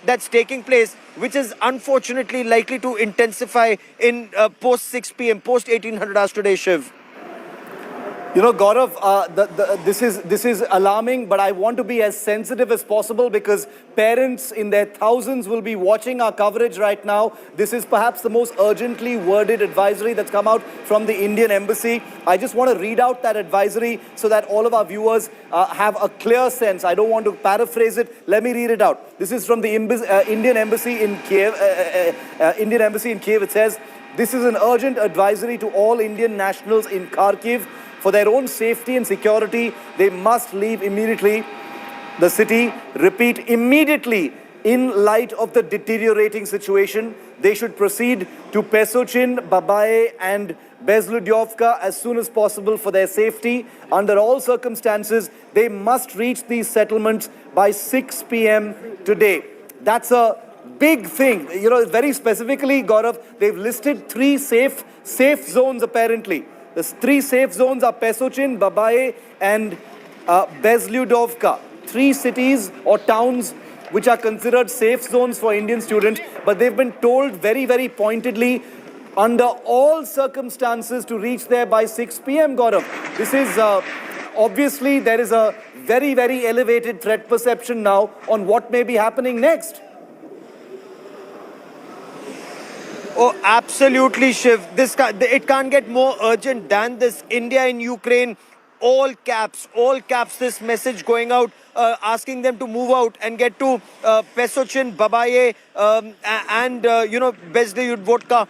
that's taking place, which is unfortunately likely to intensify in post 6 p.m., post 1800 hours today, Shiv. You know, Gaurav, this is alarming, but I want to be as sensitive as possible because parents in their thousands will be watching our coverage right now. This is perhaps the most urgently worded advisory that's come out from the Indian Embassy. I just want to read out that advisory so that all of our viewers have a clear sense. I don't want to paraphrase it. Let me read it out. This is from the Indian Embassy in Kiev. Indian Embassy in Kiev. It says, "This is an urgent advisory to all Indian nationals in Kharkiv. For their own safety and security, they must leave immediately the city. Repeat, immediately. In light of the deteriorating situation, they should proceed to Pesochin, Babaye and Bezludyovka as soon as possible for their safety. Under all circumstances, they must reach these settlements by 6 p.m. today." That's a big thing. You know, very specifically, Gaurav, they've listed 3 safe zones apparently. The 3 safe zones are Pesochin, Babaye and Bezlyudovka. 3 cities or towns which are considered safe zones for Indian students, but they've been told very, very pointedly under all circumstances to reach there by 6 p.m. Gaurav. This is obviously there is a very, very elevated threat perception now on what may be happening next. Oh, absolutely, Shiv. It can't get more urgent than this. India and Ukraine, all caps, this message going out, asking them to move out and get to Pesochin, Babaye, and Bezlyudovka,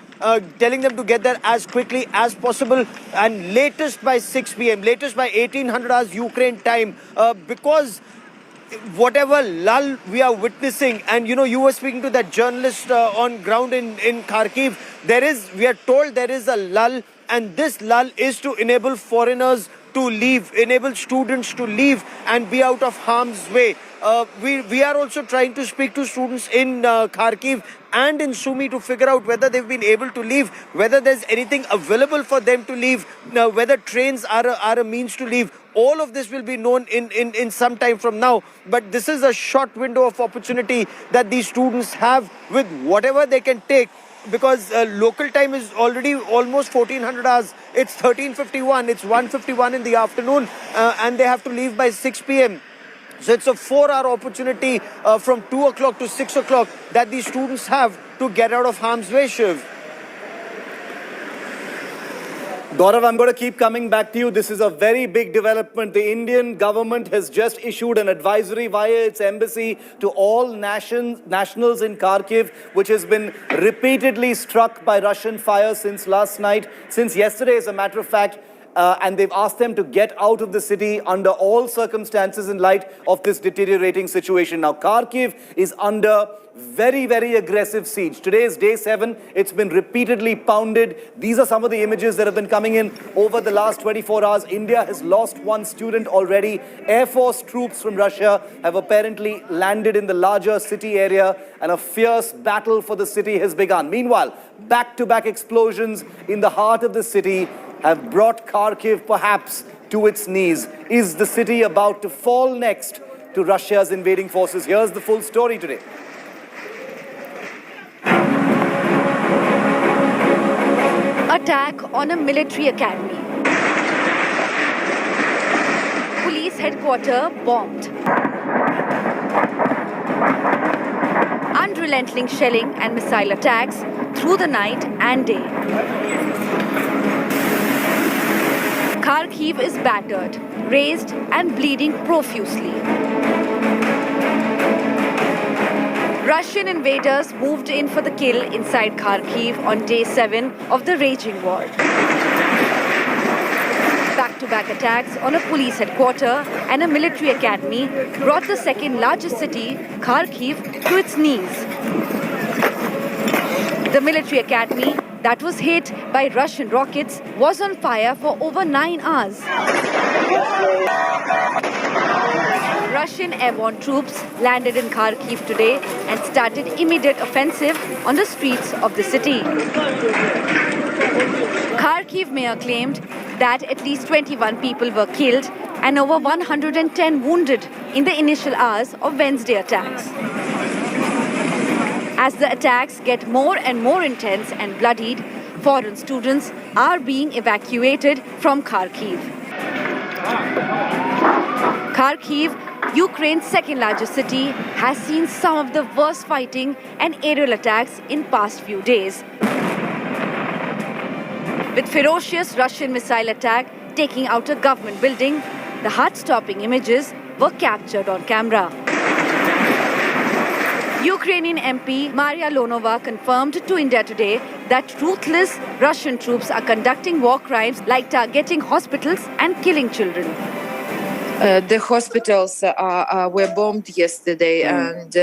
telling them to get there as quickly as possible and latest by 6 p.m., latest by 1800 hours Ukraine time, because whatever lull we are witnessing, and you were speaking to that journalist on ground in Kharkiv, we are told there is a lull, and this lull is to enable foreigners to leave, enable students to leave and be out of harm's way. We are also trying to speak to students in Kharkiv and in Sumy to figure out whether they've been able to leave, whether there's anything available for them to leave, whether trains are a means to leave. All of this will be known in some time from now. But this is a short window of opportunity that these students have with whatever they can take, because local time is already almost 1400 hours. It's 13:51, it's 1:51 in the afternoon, and they have to leave by 6 p.m. So it's a 4-hour opportunity from 2 o'clock to 6 o'clock that these students have to get out of harm's way, Shiv. Gaurav, I'm going to keep coming back to you. This is a very big development. The Indian government has just issued an advisory via its embassy to all nationals in Kharkiv, which has been repeatedly struck by Russian fire since last night, since yesterday, as a matter of fact. And they've asked them to get out of the city under all circumstances in light of this deteriorating situation. Now, Kharkiv is under very, very aggressive siege. Today is day 7. It's been repeatedly pounded. These are some of the images that have been coming in over the last 24 hours. India has lost 1 student already. Air Force troops from Russia have apparently landed in the larger city area, and a fierce battle for the city has begun. Meanwhile, back-to-back explosions in the heart of the city have brought Kharkiv perhaps to its knees. Is the city about to fall next to Russia's invading forces? Here's the full story today. Attack on a military academy. Police headquarters bombed. Unrelenting shelling and missile attacks through the night and day. Kharkiv is battered, razed and bleeding profusely. Russian invaders moved in for the kill inside Kharkiv on day 7 of the raging war. Back-to-back attacks on a police headquarters and a military academy brought the second largest city, Kharkiv, to its knees. The military academy that was hit by Russian rockets was on fire for over 9 hours. Russian airborne troops landed in Kharkiv today and started immediate offensive on the streets of the city. Kharkiv mayor claimed that at least 21 people were killed and over 110 wounded in the initial hours of Wednesday attacks. As the attacks get more and more intense and bloodied, foreign students are being evacuated from Kharkiv. Kharkiv, Ukraine's second largest city, has seen some of the worst fighting and aerial attacks in past few days. With ferocious Russian missile attack taking out a government building, the heart-stopping images were captured on camera. Ukrainian MP Maria Lonova confirmed to India Today that ruthless Russian troops are conducting war crimes like targeting hospitals and killing children. The hospitals were bombed yesterday, and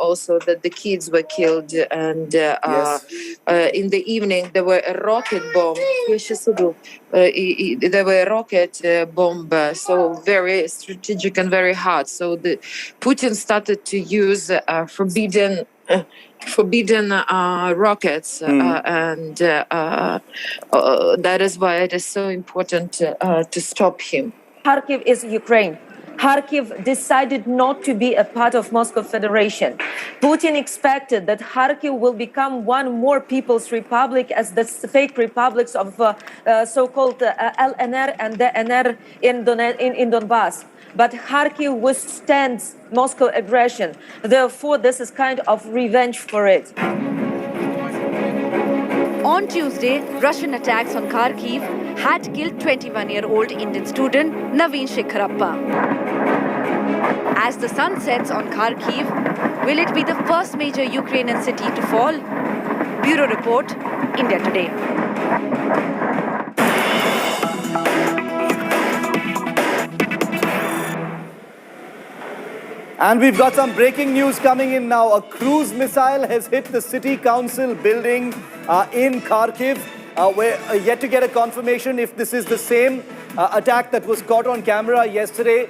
also that the kids were killed. And in the evening, there were a rocket bomb. There were a rocket bomb, so very strategic and very hard. So Putin started to use forbidden rockets, and that is why it is so important to stop him. Kharkiv is Ukraine. Kharkiv decided not to be a part of Moscow Federation. Putin expected that Kharkiv will become one more People's Republic as the fake republics of so-called LNR and DNR in Donbass. But Kharkiv withstands Moscow aggression. Therefore, this is kind of revenge for it. On Tuesday, Russian attacks on Kharkiv had killed 21-year-old Indian student Naveen Shekharappa. As the sun sets on Kharkiv, will it be the first major Ukrainian city to fall? Bureau Report, India Today. And we've got some breaking news coming in now. A cruise missile has hit the city council building in Kharkiv. We're yet to get a confirmation if this is the same attack that was caught on camera yesterday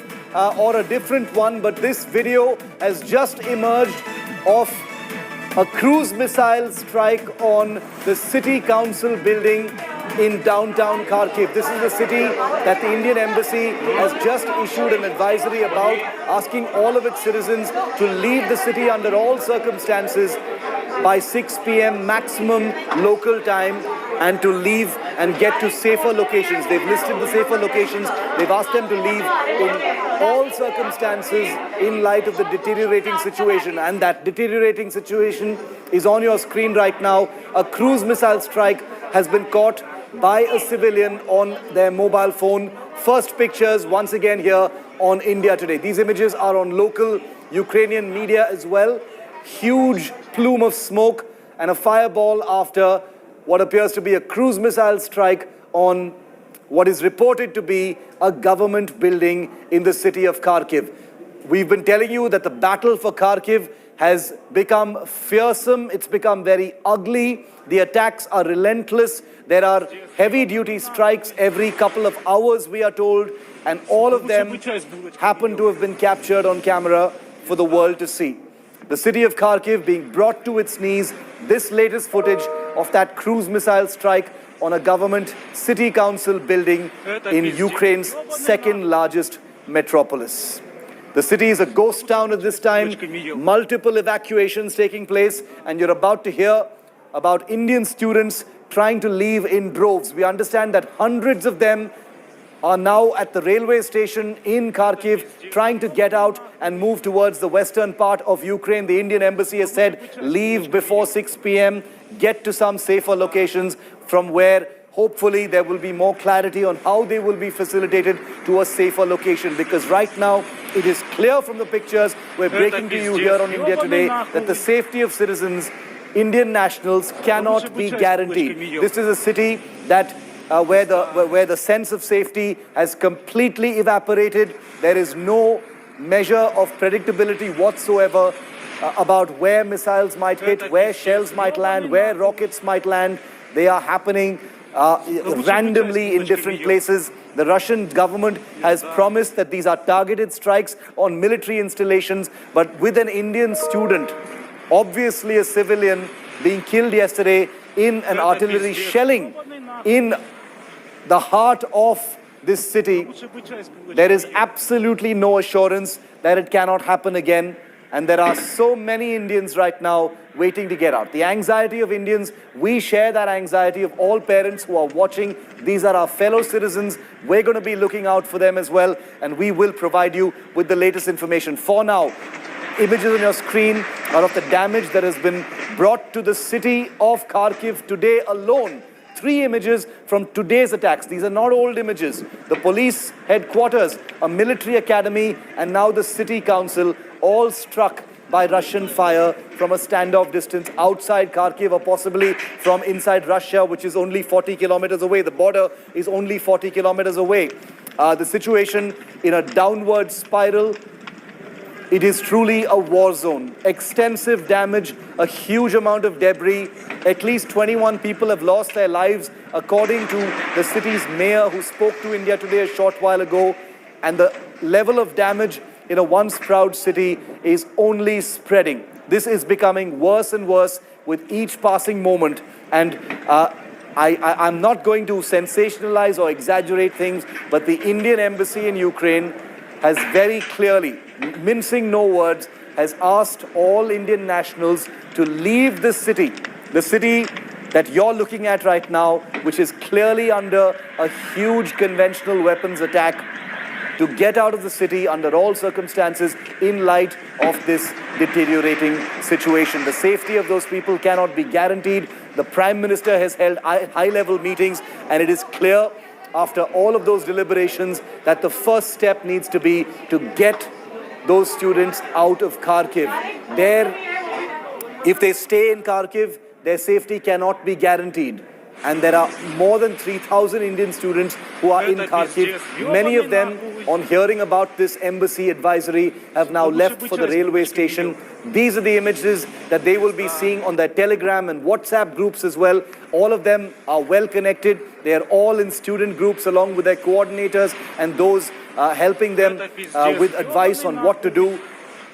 or a different one. But this video has just emerged of a cruise missile strike on the city council building in downtown Kharkiv. This is the city that the Indian Embassy has just issued an advisory about, asking all of its citizens to leave the city under all circumstances by 6 p.m. maximum local time, and to leave and get to safer locations. They've listed the safer locations. They've asked them to leave in all circumstances in light of the deteriorating situation. And that deteriorating situation is on your screen right now. A cruise missile strike has been caught by a civilian on their mobile phone. First pictures once again here on India Today. These images are on local Ukrainian media as well. Huge plume of smoke and a fireball after what appears to be a cruise missile strike on what is reported to be a government building in the city of Kharkiv. We've been telling you that the battle for Kharkiv has become fearsome. It's become very ugly. The attacks are relentless. There are heavy-duty strikes every couple of hours, we are told, and all of them happen to have been captured on camera for the world to see. The city of Kharkiv being brought to its knees. This latest footage of that cruise missile strike on a government city council building in Ukraine's second largest metropolis. The city is a ghost town at this time, multiple evacuations taking place, and you're about to hear about Indian students trying to leave in droves. We understand that hundreds of them are now at the railway station in Kharkiv, trying to get out and move towards the western part of Ukraine. The Indian Embassy has said, leave before 6 p.m., get to some safer locations from where hopefully there will be more clarity on how they will be facilitated to a safer location. Because right now, it is clear from the pictures we're breaking to you here on India Today that the safety of citizens, Indian nationals, cannot be guaranteed. This is a city that where the sense of safety has completely evaporated. There is no measure of predictability whatsoever about where missiles might hit, where shells might land, where rockets might land. They are happening randomly in different places. The Russian government has promised that these are targeted strikes on military installations, but with an Indian student, obviously a civilian, being killed yesterday in an artillery shelling in the heart of this city, there is absolutely no assurance that it cannot happen again. And there are so many Indians right now waiting to get out. The anxiety of Indians, we share that anxiety of all parents who are watching. These are our fellow citizens. We're going to be looking out for them as well, and we will provide you with the latest information. For now, images on your screen are of the damage that has been brought to the city of Kharkiv today alone. 3 images from today's attacks. These are not old images. The police headquarters, a military academy, and now the city council, all struck by Russian fire from a standoff distance outside Kharkiv, or possibly from inside Russia, which is only 40 kilometers away. The border is only 40 kilometers away. The situation in a downward spiral. It is truly a war zone. Extensive damage, a huge amount of debris. At least 21 people have lost their lives, according to the city's mayor, who spoke to India Today a short while ago. And the level of damage in a once proud city is only spreading. This is becoming worse and worse with each passing moment. And I'm not going to sensationalize or exaggerate things, but the Indian embassy in Ukraine has very clearly, mincing no words, has asked all Indian nationals to leave the city that you're looking at right now, which is clearly under a huge conventional weapons attack, to get out of the city under all circumstances in light of this deteriorating situation. The safety of those people cannot be guaranteed. The Prime Minister has held high-level meetings, and it is clear after all of those deliberations that the first step needs to be to get those students out of Kharkiv. If they stay in Kharkiv, their safety cannot be guaranteed. And there are more than 3,000 Indian students who are in Kharkiv. Many of them, on hearing about this embassy advisory, have now left for the railway station. These are the images that they will be seeing on their Telegram and WhatsApp groups as well. All of them are well connected. They are all in student groups along with their coordinators and those helping them with advice on what to do.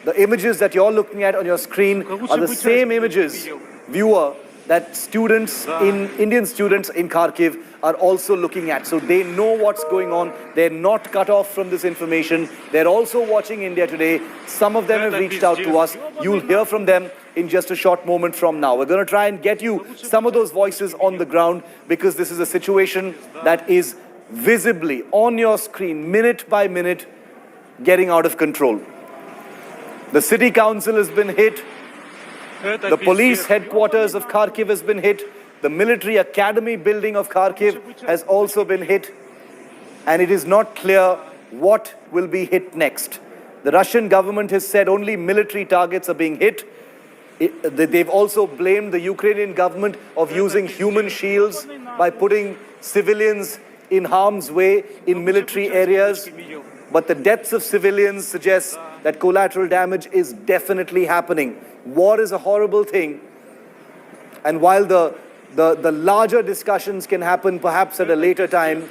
The images that you're looking at on your screen are the same images, viewer, that Indian students in Kharkiv are also looking at. So they know what's going on. They're not cut off from this information. They're also watching India Today. Some of them have reached out to us. You'll hear from them in just a short moment from now. We're going to try and get you some of those voices on the ground, because this is a situation that is visibly on your screen, minute by minute, getting out of control. The city council has been hit. The police headquarters of Kharkiv has been hit. The military academy building of Kharkiv has also been hit. And it is not clear what will be hit next. The Russian government has said only military targets are being hit. They've also blamed the Ukrainian government of using human shields by putting civilians in harm's way in military areas. But the deaths of civilians suggest that collateral damage is definitely happening. War is a horrible thing. And while the larger discussions can happen perhaps at a later time,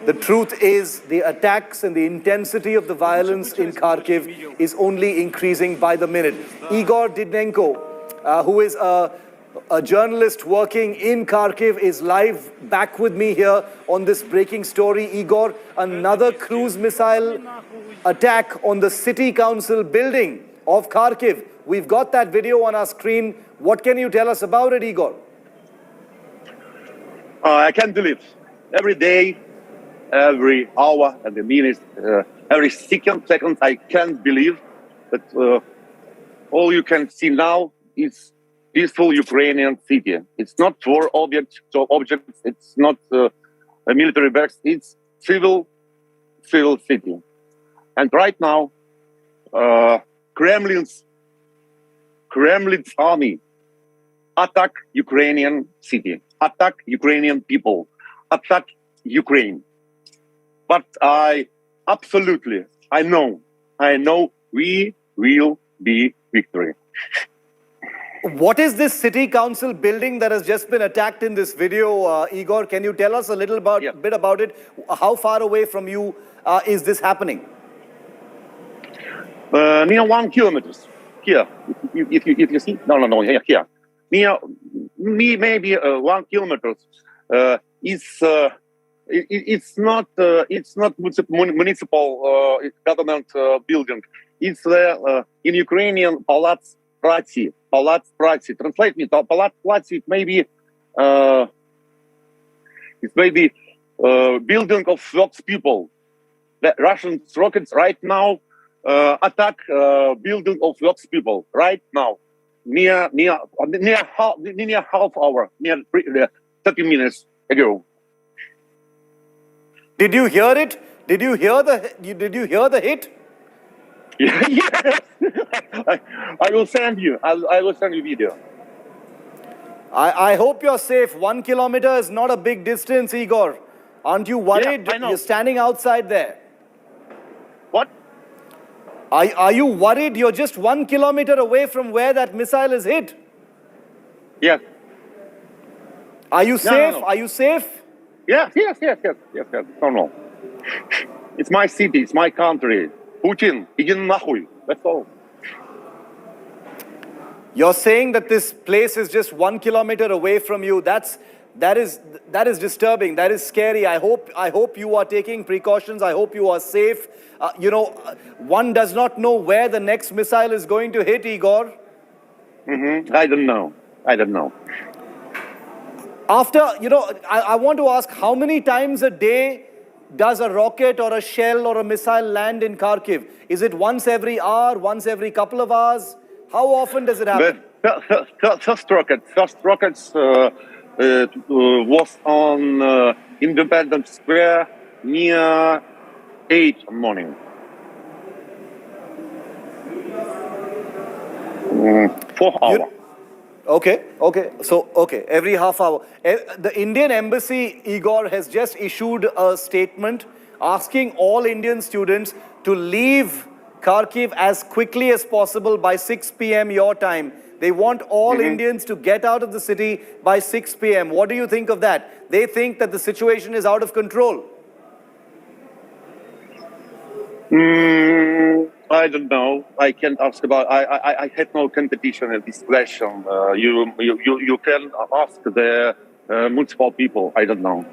the truth is the attacks and the intensity of the violence in Kharkiv is only increasing by the minute. Igor Didnenko, who is a journalist working in Kharkiv, is live back with me here on this breaking story. Igor, another cruise missile attack on the city council building of Kharkiv. We've got that video on our screen. What can you tell us about it, Igor? I can't believe. Every day, every hour, every minute, every second, I can't believe that all you can see now is peaceful Ukrainian city. It's not war objects. It's not a military base. It's civil city. And right now, Kremlin's army attack Ukrainian city, attack Ukrainian people, attack Ukraine. But I know we will be victory. What is this city council building that has just been attacked in this video, Igor? Can you tell us a little bit about it? How far away from you is this happening? Near 1 kilometer. Here, if you see, no, here. Near maybe 1 kilometer. It's not municipal government building. It's in Ukrainian Palats Pracy. Palats Pracy. Translate me. Palats Pracy. It's maybe building of works people. The Russian rockets right now attack building of works people right now. Near half hour, 30 minutes ago. Did you hear it? Did you hear the hit? Yes. I will send you. I will send you video. I hope you're safe. 1 kilometer is not a big distance, Igor. Aren't you worried? Yeah, I know. You're standing outside there. What? Are you worried? You're just 1 kilometer away from where that missile is hit. Yes. Are you safe? no. Are you safe? Yes. No. It's my city. It's my country. Putin, иди нахуй. That's all. You're saying that this place is just 1 kilometer away from you. That is disturbing. That is scary. I hope you are taking precautions. I hope you are safe. One does not know where the next missile is going to hit, Igor. I don't know. After, I want to ask, how many times a day does a rocket or a shell or a missile land in Kharkiv? Is it once every hour, once every couple of hours? How often does it happen? The first rockets was on Independence Square near 8 in the morning. 4 hours. Okay. So, every half hour. The Indian Embassy, Igor, has just issued a statement asking all Indian students to leave Kharkiv as quickly as possible by 6 p.m. your time. They want all Indians to get out of the city by 6 p.m. What do you think of that? They think that the situation is out of control. I don't know. I can't ask about. I had no competition in this question. You can ask the municipal people. I don't know.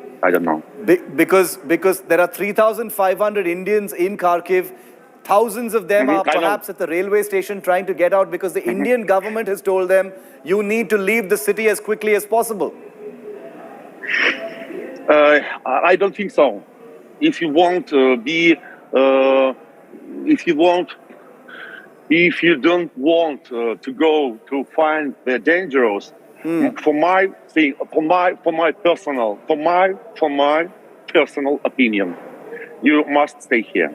Because there are 3,500 Indians in Kharkiv. Thousands of them are perhaps at the railway station trying to get out because the Indian government has told them you need to leave the city as quickly as possible. I don't think so. If you want to be, if you don't want to go to find the dangerous, for my personal opinion, you must stay here.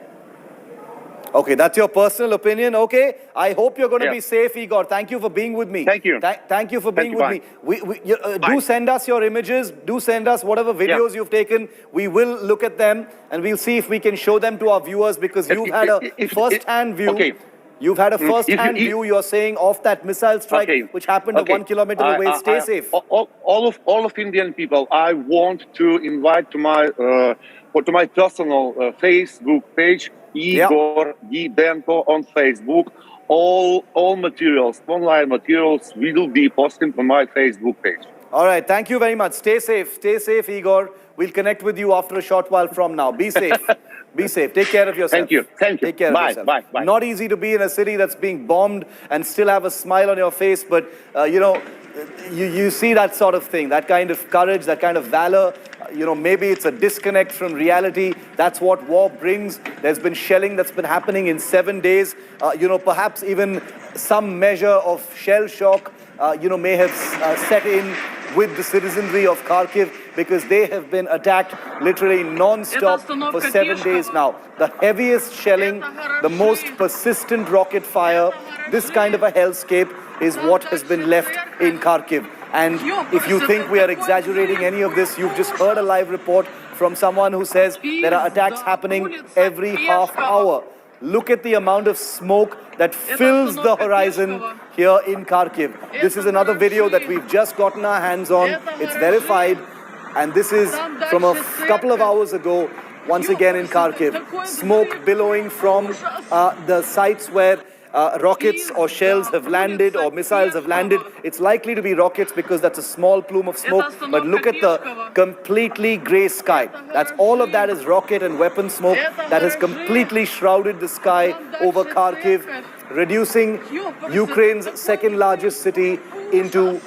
Okay, that's your personal opinion. Okay, I hope you're going to be safe, Igor. Thank you for being with me. Thank you. Thank you for being with me. Do send us your images. Do send us whatever videos you've taken. We will look at them and we'll see if we can show them to our viewers because you've had a first-hand view. Okay. You've had a first-hand view, you're saying, of that missile strike which happened 1 kilometer away. Stay safe. All of Indian people, I want to invite to my personal Facebook page, Igor Didenko on Facebook. All materials, online materials, will be posted on my Facebook page. All right, thank you very much. Stay safe, Igor. We'll connect with you after a short while from now. Be safe. Be safe. Take care of yourself. Thank you. Take care of yourself. Bye. Not easy to be in a city that's being bombed and still have a smile on your face, but you see that sort of thing, that kind of courage, that kind of valor. Maybe it's a disconnect from reality. That's what war brings. There's been shelling that's been happening in 7 days. Perhaps even some measure of shell shock, may have set in with the citizenry of Kharkiv because they have been attacked literally non-stop for 7 days now. The heaviest shelling, the most persistent rocket fire, this kind of a hellscape is what has been left in Kharkiv. And if you think we are exaggerating any of this, you've just heard a live report from someone who says there are attacks happening every half hour. Look at the amount of smoke that fills the horizon here in Kharkiv. This is another video that we've just gotten our hands on. It's verified. And this is from a couple of hours ago, once again in Kharkiv. Smoke billowing from the sites where rockets or shells have landed or missiles have landed. It's likely to be rockets because that's a small plume of smoke. But look at the completely grey sky. That's all of that is rocket and weapon smoke that has completely shrouded the sky over Kharkiv, reducing Ukraine's second largest city into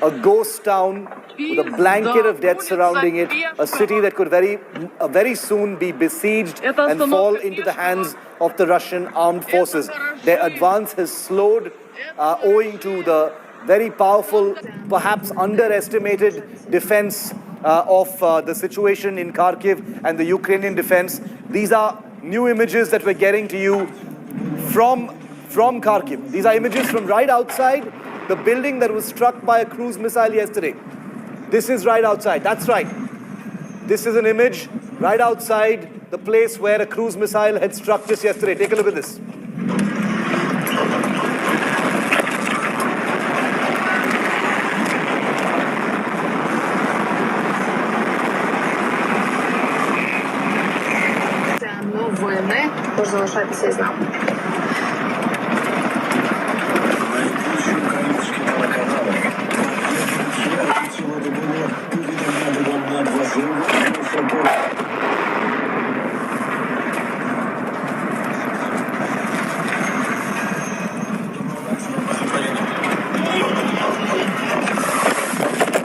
a ghost town with a blanket of death surrounding it, a city that could very soon be besieged and fall into the hands of the Russian armed forces. Their advance has slowed owing to the very powerful, perhaps underestimated defense of the situation in Kharkiv and the Ukrainian defense. These are new images that we're getting to you from Kharkiv. These are images from right outside the building that was struck by a cruise missile yesterday. This is right outside. That's right. This is an image right outside the place where a cruise missile had struck just yesterday. Take a look at this. Новини. Тож залишайтеся з нами.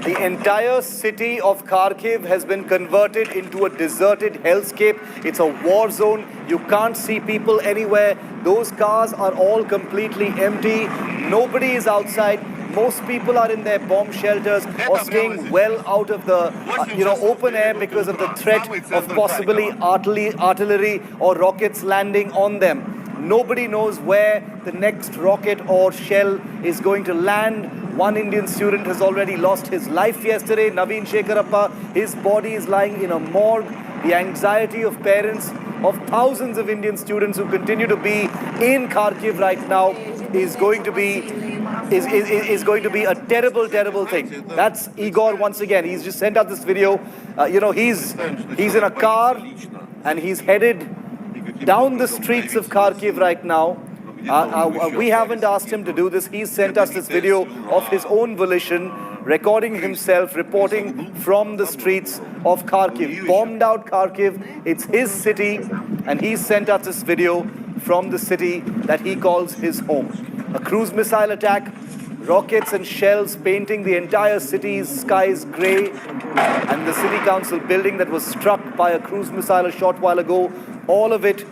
The entire city of Kharkiv has been converted into a deserted hellscape. It's a war zone. You can't see people anywhere. Those cars are all completely empty. Nobody is outside. Most people are in their bomb shelters or staying well out of the open air because of the threat of possibly artillery or rockets landing on them. Nobody knows where the next rocket or shell is going to land. One Indian student has already lost his life yesterday, Naveen Shekharappa. His body is lying in a morgue. The anxiety of parents of thousands of Indian students who continue to be in Kharkiv right now is going to be a terrible, terrible thing. That's Igor once again. He's just sent out this video. He's in a car and he's headed down the streets of Kharkiv right now. We haven't asked him to do this. He's sent us this video of his own volition, recording himself, reporting from the streets of Kharkiv. Bombed out Kharkiv, it's his city, and he's sent us this video from the city that he calls his home. A cruise missile attack, rockets and shells painting the entire city's skies grey, and the city council building that was struck by a cruise missile a short while ago, all of it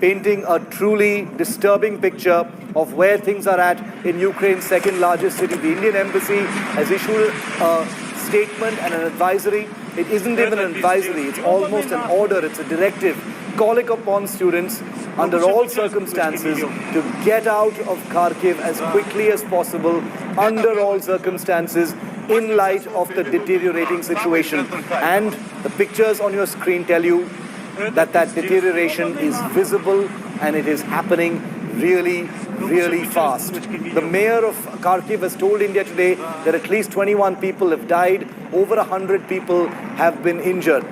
painting a truly disturbing picture of where things are at in Ukraine's second largest city. The Indian embassy has issued a statement and an advisory. It isn't even an advisory, it's almost an order, it's a directive calling upon students under all circumstances to get out of Kharkiv as quickly as possible, under all circumstances, in light of the deteriorating situation. And the pictures on your screen tell you that deterioration is visible and it is happening really, really fast. The mayor of Kharkiv has told India Today that at least 21 people have died, over 100 people have been injured.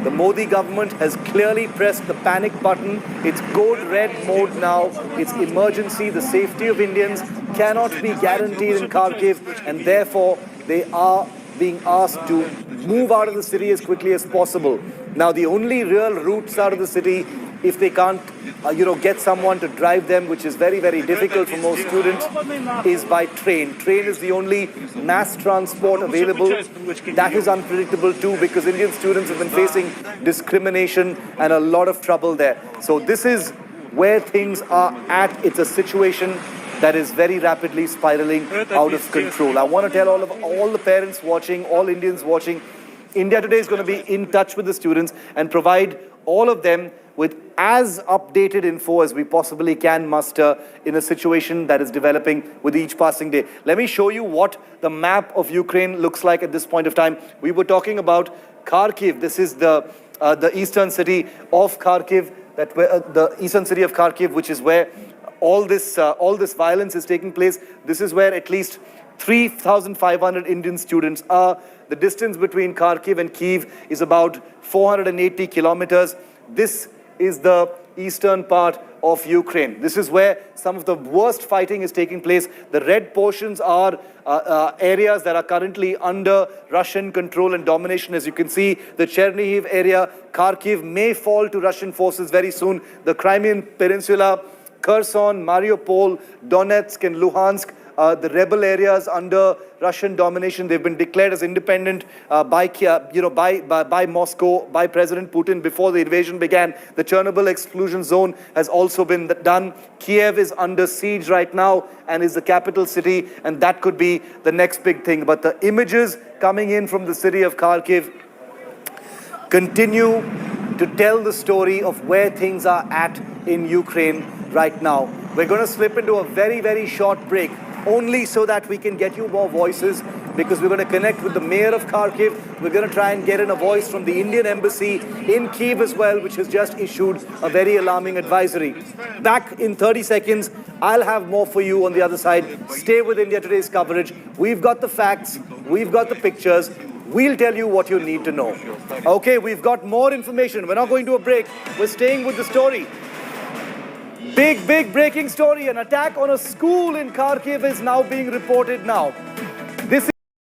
The Modi government has clearly pressed the panic button. It's code red mode now. It's emergency. The safety of Indians cannot be guaranteed in Kharkiv, and therefore they are being asked to move out of the city as quickly as possible. Now, the only real routes out of the city, if they can't, get someone to drive them, which is very, very difficult for most students, is by train. Train is the only mass transport available. That is unpredictable too, because Indian students have been facing discrimination and a lot of trouble there. So this is where things are at. It's a situation that is very rapidly spiraling out of control. I want to tell all the parents watching, all Indians watching, India Today is going to be in touch with the students and provide all of them with as updated info as we possibly can muster in a situation that is developing with each passing day. Let me show you what the map of Ukraine looks like at this point of time. We were talking about Kharkiv. This is the eastern city of Kharkiv, the eastern city of Kharkiv, which is where all this violence is taking place. This is where at least 3,500 Indian students are. The distance between Kharkiv and Kyiv is about 480 kilometers. This is the eastern part of Ukraine. This is where some of the worst fighting is taking place. The red portions are areas that are currently under Russian control and domination. As you can see, the Chernihiv area, Kharkiv may fall to Russian forces very soon. The Crimean Peninsula, Kherson, Mariupol, Donetsk and Luhansk, the rebel areas under Russian domination. They've been declared as independent by Moscow, by President Putin before the invasion began. The Chernobyl exclusion zone has also been done. Kiev is under siege right now and is the capital city, and that could be the next big thing. But the images coming in from the city of Kharkiv continue to tell the story of where things are at in Ukraine right now. We're going to slip into a very, very short break, only so that we can get you more voices, because we're going to connect with the mayor of Kharkiv. We're going to try and get in a voice from the Indian embassy in Kyiv as well, which has just issued a very alarming advisory. Back in 30 seconds. I'll have more for you on the other side. Stay with India Today's coverage. We've got the facts. We've got the pictures. We'll tell you what you need to know. Okay, we've got more information. We're not going to a break. We're staying with the story. Big breaking story. An attack on a school in Kharkiv is now being reported now.